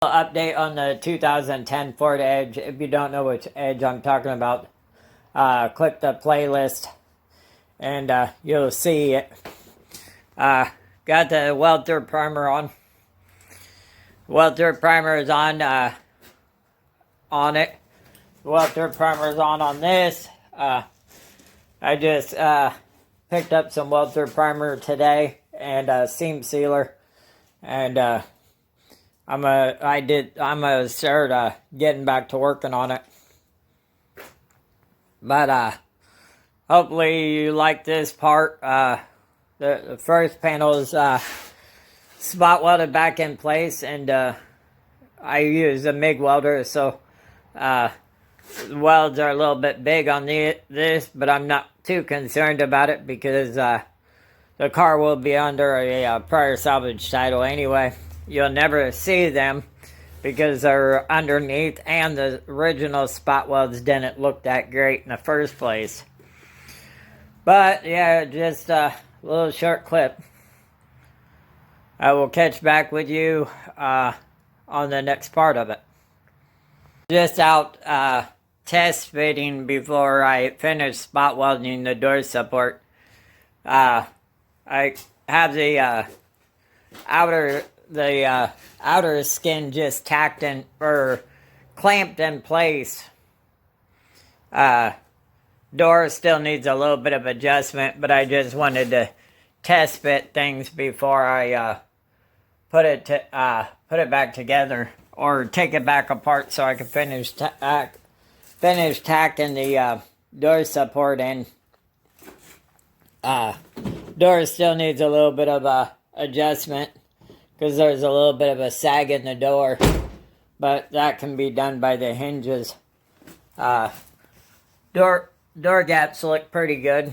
Update on the 2010 Ford Edge. If you don't know which Edge I'm talking about, click the playlist and you'll see it. Got the welder primer on. Welder primer is on it. Welder primer is on this. I just picked up some welder primer today and a seam sealer, and I'm gonna start getting back to working on it. But hopefully you like this part. The first panel is spot welded back in place, and I use a MIG welder, so the welds are a little bit big on this, but I'm not too concerned about it because the car will be under a prior salvage title anyway. You'll never see them because they're underneath, and the original spot welds didn't look that great in the first place. But yeah, just a little short clip. I will catch back with you on the next part of it. Just out test fitting before I finish spot welding the door support. I have the outer skin just tacked in or clamped in place. Door still needs a little bit of adjustment, but I just wanted to test fit things before I put it back together or take it back apart so I can finish tacking the door support in. Door still needs a little bit of adjustment because there's a little bit of a sag in the door, but that can be done by the hinges. Door gaps look pretty good.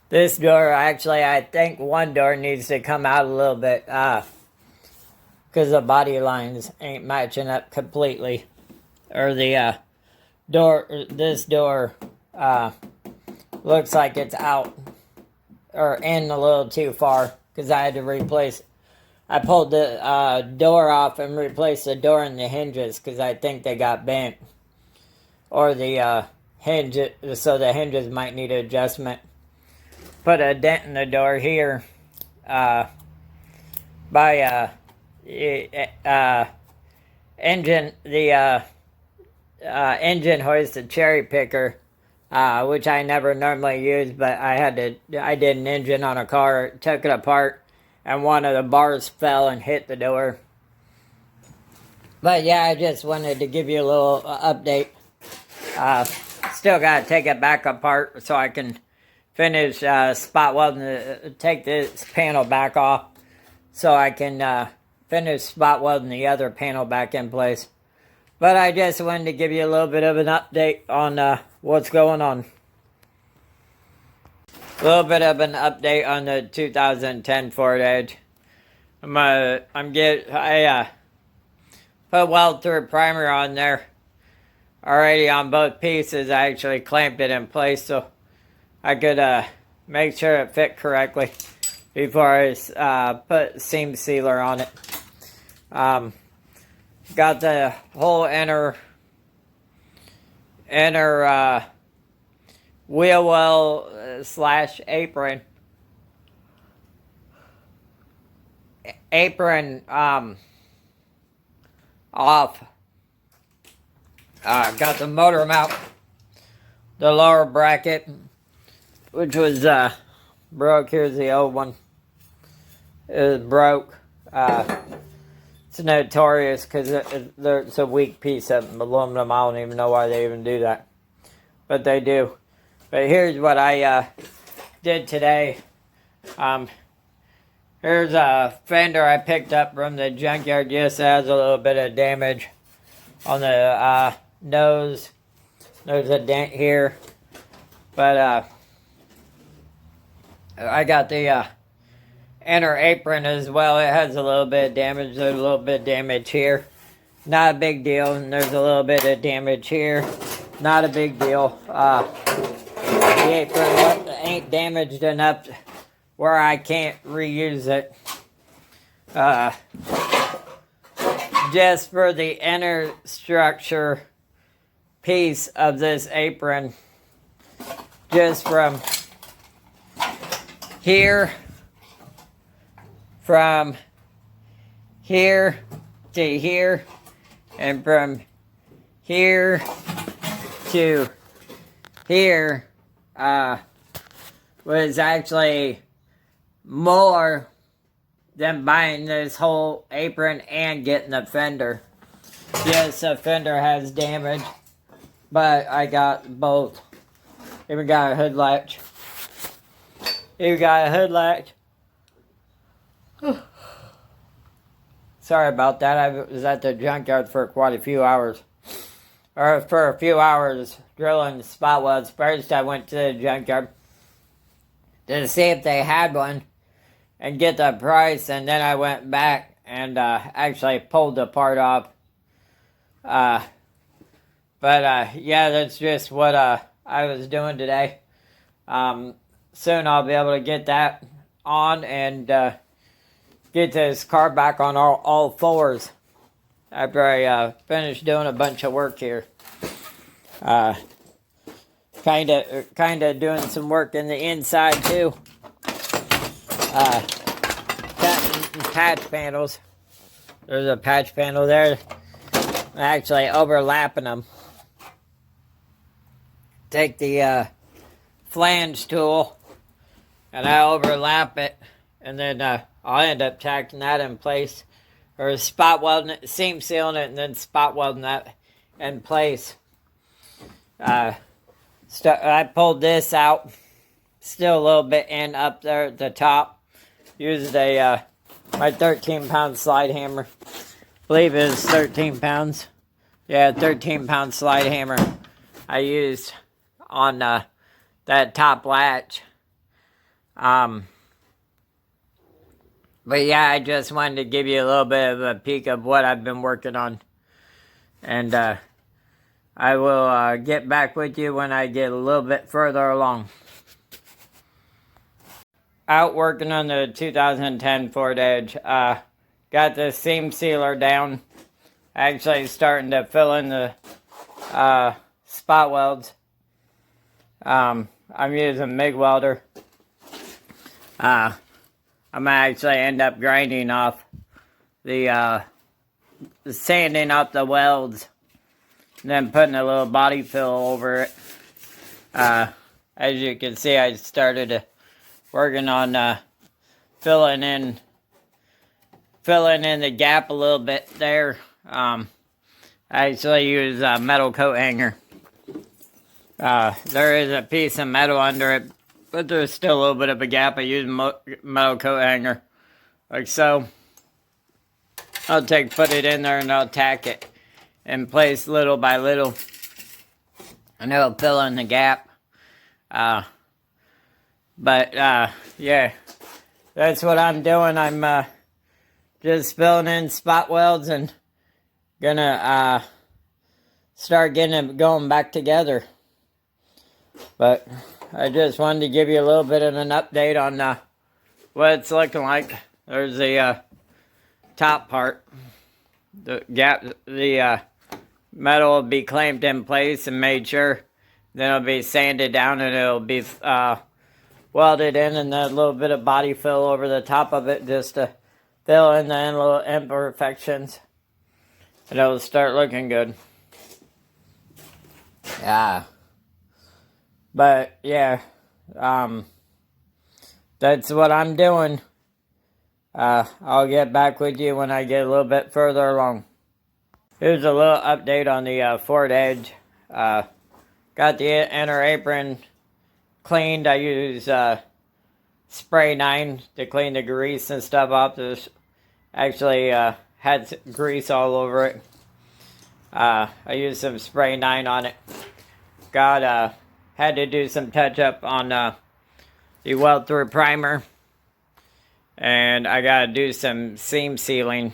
This door, actually, I think one door needs to come out a little bit because the body lines ain't matching up completely. Or the this door looks like it's out or in a little too far because I had to replace. I pulled the door off and replaced the door and the hinges because I think they got bent, or the hinge, so the hinges might need adjustment. Put a dent in the door here by engine hoist, the cherry picker, which I never normally use, but I did an engine on a car, took it apart, and one of the bars fell and hit the door. But yeah, I just wanted to give you a little update. Still gotta take it back apart so I can finish spot welding, take this panel back off so I can finish spot welding the other panel back in place. But I just wanted to give you a little bit of an update on what's going on. A little bit of an update on the 2010 Ford Edge. I put weld through primer on there already on both pieces. I actually clamped it in place so I could make sure it fit correctly before I put seam sealer on it. Got the whole inner wheel well / apron off. Got the motor mount, the lower bracket, which was broke. Here's the old one. It was broke. It's notorious because it's a weak piece of aluminum. I don't even know why they even do that, but they do. But here's what I did today. Here's a fender I picked up from the junkyard. Just has a little bit of damage on the nose. There's a dent here, but I got the inner apron as well. It has a little bit of damage. There's a little bit of damage here. Not a big deal. And there's a little bit of damage here. Not a big deal. The apron ain't damaged enough where I can't reuse it. just for the inner structure piece of this apron, just from here to here, and from here to here was actually more than buying this whole apron and getting the fender. Yes, the fender has damage, but I got both. Even got a hood latch. Sorry about that. I was at the junkyard for quite a few hours. Or for a few hours drilling spot welds. First, I went to the junkyard to see if they had one and get the price, and then I went back and actually pulled the part off. Yeah, that's just what I was doing today. Soon I'll be able to get that on and get this car back on all fours after I finish doing a bunch of work here. Kind of doing some work in the inside too. Cutting patch panels. There's a patch panel there. I'm actually overlapping them. Take the flange tool and I overlap it, and then I'll end up tacking that in place, or spot welding it, seam sealing it, and then spot welding that in place. I pulled this out, still a little bit in up there at the top. Used my 13-pound slide hammer. I believe it was 13 pounds. Yeah, 13-pound slide hammer I used on that top latch. But yeah, I just wanted to give you a little bit of a peek of what I've been working on. And I will get back with you when I get a little bit further along. Out working on the 2010 Ford Edge. Got the seam sealer down. Actually starting to fill in the spot welds. I'm using MIG welder. I'm gonna actually end up grinding off the sanding up the welds, and then putting a little body fill over it. As you can see, I started working on filling in the gap a little bit there. I actually use a metal coat hanger. There is a piece of metal under it, but there's still a little bit of a gap. I use metal coat hanger, like so. I'll put it in there and I'll tack it in place little by little, and it'll fill in the gap. Yeah, that's what I'm doing. I'm just filling in spot welds and gonna start getting it going back together. But I just wanted to give you a little bit of an update on what it's looking like. There's the top part. The metal will be clamped in place and made sure. Then it'll be sanded down and it'll be welded in, and then a little bit of body fill over the top of it just to fill in the little imperfections. And it'll start looking good. Yeah. But yeah, that's what I'm doing. I'll get back with you when I get a little bit further along. Here's a little update on the Ford Edge. Got the inner apron cleaned. I use spray 9 to clean the grease and stuff off. This actually had grease all over it. I used some spray 9 on it. Had to do some touch up on the weld through primer, and I gotta do some seam sealing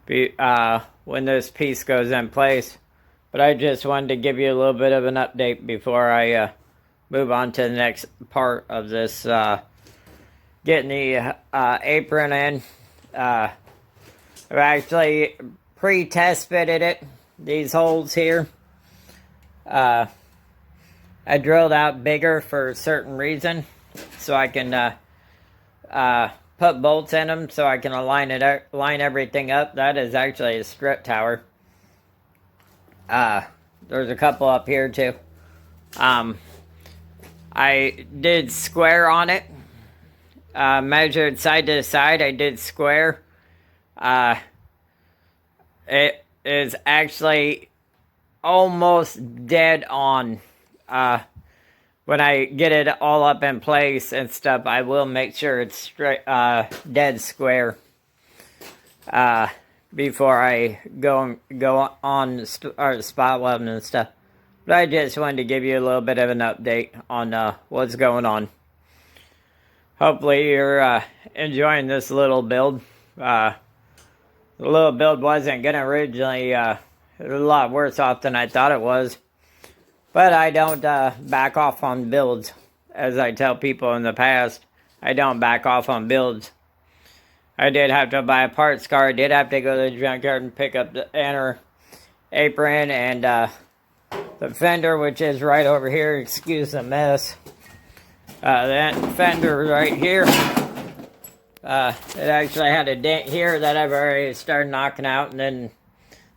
when this piece goes in place. But I just wanted to give you a little bit of an update before I move on to the next part of this, getting the apron in. I've actually pre-test fitted it. These holes here. I drilled out bigger for a certain reason, so I can put bolts in them, so I can line everything up. That is actually a strip tower. There's a couple up here too. I did square on it. Measured side to side. I did square. It is actually almost dead on. When I get it all up in place and stuff, I will make sure it's straight, dead square. Before I go on spot welding and stuff. But I just wanted to give you a little bit of an update on what's going on. Hopefully you're enjoying this little build. The little build wasn't going to originally, it was a lot worse off than I thought it was. But I don't back off on builds. As I tell people in the past, I don't back off on builds. I did have to buy a parts car. I did have to go to the junkyard and pick up the inner apron and the fender, which is right over here. Excuse the mess. That fender right here. It actually had a dent here that I've already started knocking out, and then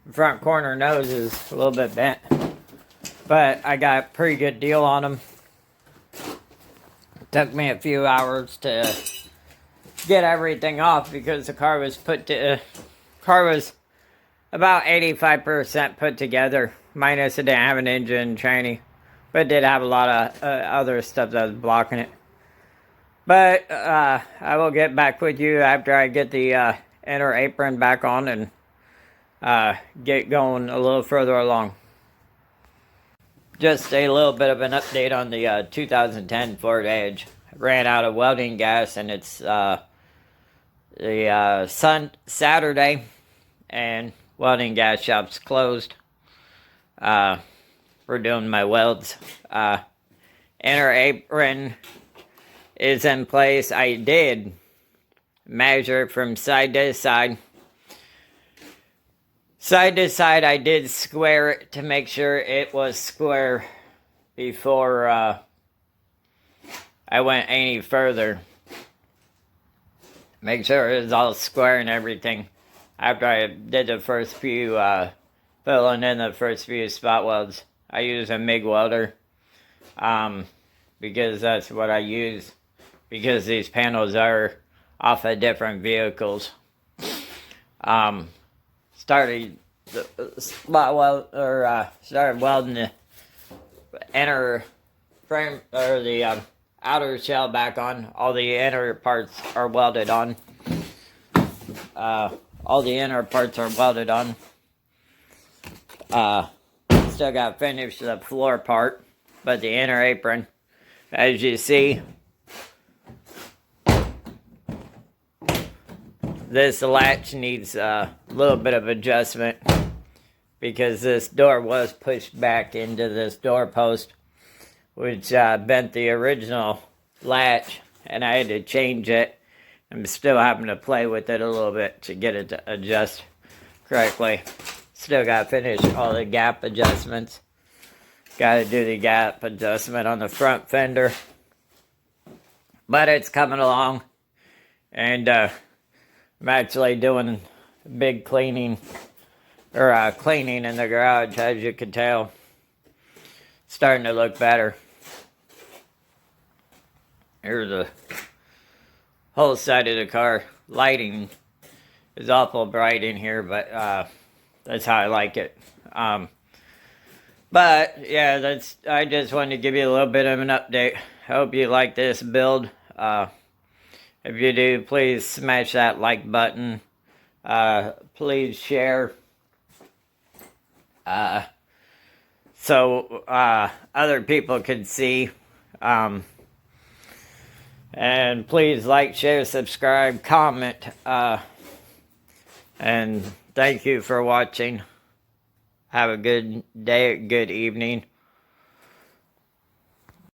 the front corner nose is a little bit bent. But I got a pretty good deal on them. It took me a few hours to get everything off because the car was about 85% put together, minus it didn't have an engine tranny, but it did have a lot of other stuff that was blocking it. But I will get back with you after I get the inner apron back on and get going a little further along. Just a little bit of an update on the 2010 Ford Edge. I ran out of welding gas, and it's Saturday, and welding gas shop's closed. We're doing my welds. Inner apron is in place. I did measure from side to side. Side to side, I did square it to make sure it was square before I went any further. Make sure it was all square and everything. After I did the first few, filling in the first few spot welds, I used a MIG welder. Because that's what I use. Because these panels are off of different vehicles. Started welding the inner frame, or the outer shell back on. All the inner parts are welded on. All the inner parts are welded on. Still got to finish the floor part, but the inner apron, as you see, this latch needs a little bit of adjustment because this door was pushed back into this door post, which bent the original latch, and I had to change it. I'm still having to play with it a little bit to get it to adjust correctly. Still got to finish all the gap adjustments. Got to do the gap adjustment on the front fender. But it's coming along, and I'm actually doing big cleaning in the garage, as you can tell. Starting to look better. Here's the whole side of the car. Lighting is awful bright in here, but that's how I like it. But yeah, I just wanted to give you a little bit of an update. I hope you like this build. If you do, please smash that like button. Please share. So other people can see. And please like, share, subscribe, comment. And thank you for watching. Have a good day, good evening.